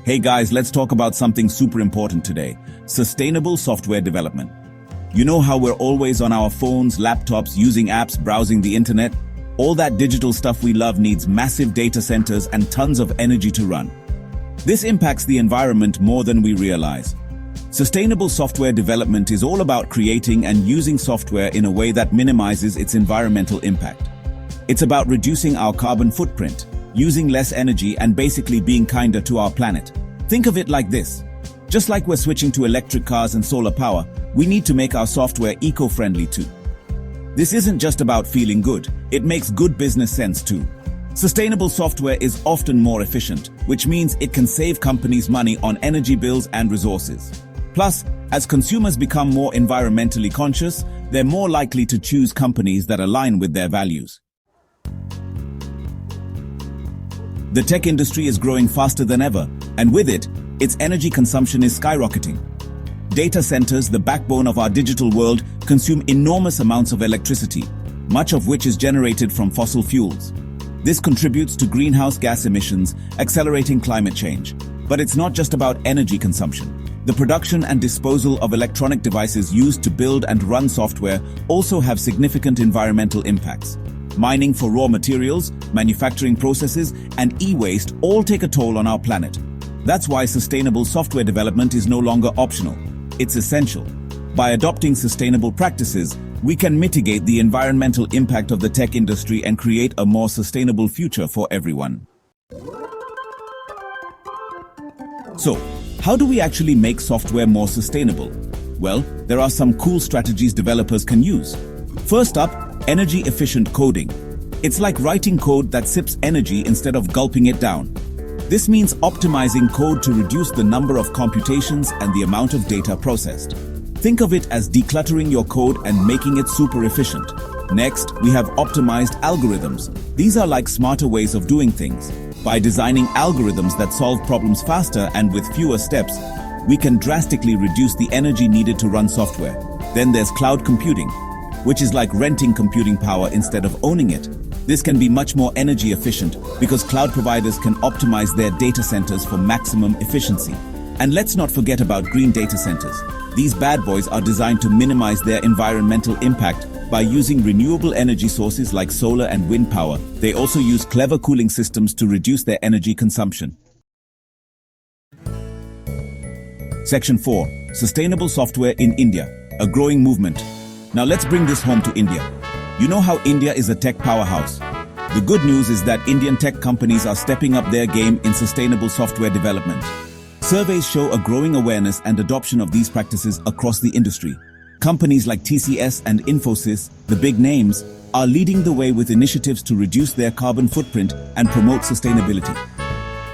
Hey guys, let's talk about something super important today. Sustainable software development. You know how we're always on our phones, laptops, using apps, browsing the internet? All that digital stuff we love needs massive data centers and tons of energy to run. This impacts the environment more than we realize. Sustainable software development is all about creating and using software in a way that minimizes its environmental impact. It's about reducing our carbon footprint, using less energy, and basically being kinder to our planet. Think of it like this. Just like we're switching to electric cars and solar power, we need to make our software eco-friendly too. This isn't just about feeling good, it makes good business sense too. Sustainable software is often more efficient, which means it can save companies money on energy bills and resources. Plus, as consumers become more environmentally conscious, they're more likely to choose companies that align with their values. The tech industry is growing faster than ever, and with it, its energy consumption is skyrocketing. Data centers, the backbone of our digital world, consume enormous amounts of electricity, much of which is generated from fossil fuels. This contributes to greenhouse gas emissions, accelerating climate change. But it's not just about energy consumption. The production and disposal of electronic devices used to build and run software also have significant environmental impacts. Mining for raw materials, manufacturing processes, and e-waste all take a toll on our planet. That's why sustainable software development is no longer optional. It's essential. By adopting sustainable practices, we can mitigate the environmental impact of the tech industry and create a more sustainable future for everyone. So, how do we actually make software more sustainable? Well, there are some cool strategies developers can use. First up, energy-efficient coding. It's like writing code that sips energy instead of gulping it down. This means optimizing code to reduce the number of computations and the amount of data processed. Think of it as decluttering your code and making it super efficient. Next, we have optimized algorithms. These are like smarter ways of doing things. By designing algorithms that solve problems faster and with fewer steps, we can drastically reduce the energy needed to run software. Then there's cloud computing, which is like renting computing power instead of owning it. This can be much more energy efficient because cloud providers can optimize their data centers for maximum efficiency. And let's not forget about green data centers. These bad boys are designed to minimize their environmental impact by using renewable energy sources like solar and wind power. They also use clever cooling systems to reduce their energy consumption. Section 4. Sustainable software in India, a growing movement. Now let's bring this home to India. You know how India is a tech powerhouse. The good news is that Indian tech companies are stepping up their game in sustainable software development. Surveys show a growing awareness and adoption of these practices across the industry. Companies like TCS and Infosys, the big names, are leading the way with initiatives to reduce their carbon footprint and promote sustainability.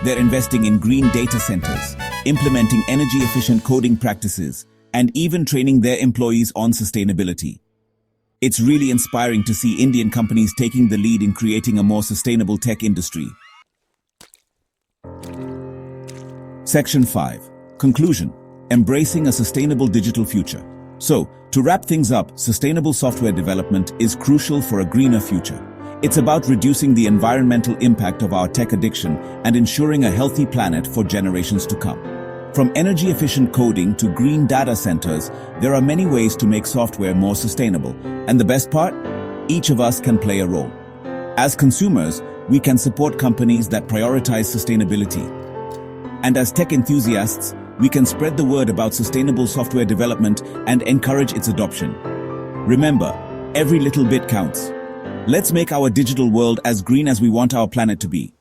They're investing in green data centers, implementing energy-efficient coding practices, and even training their employees on sustainability. It's really inspiring to see Indian companies taking the lead in creating a more sustainable tech industry. Section 5. Conclusion. Embracing a sustainable digital future. So, to wrap things up, sustainable software development is crucial for a greener future. It's about reducing the environmental impact of our tech addiction and ensuring a healthy planet for generations to come. From energy-efficient coding to green data centers, there are many ways to make software more sustainable. And the best part? Each of us can play a role. As consumers, we can support companies that prioritize sustainability. And as tech enthusiasts, we can spread the word about sustainable software development and encourage its adoption. Remember, every little bit counts. Let's make our digital world as green as we want our planet to be.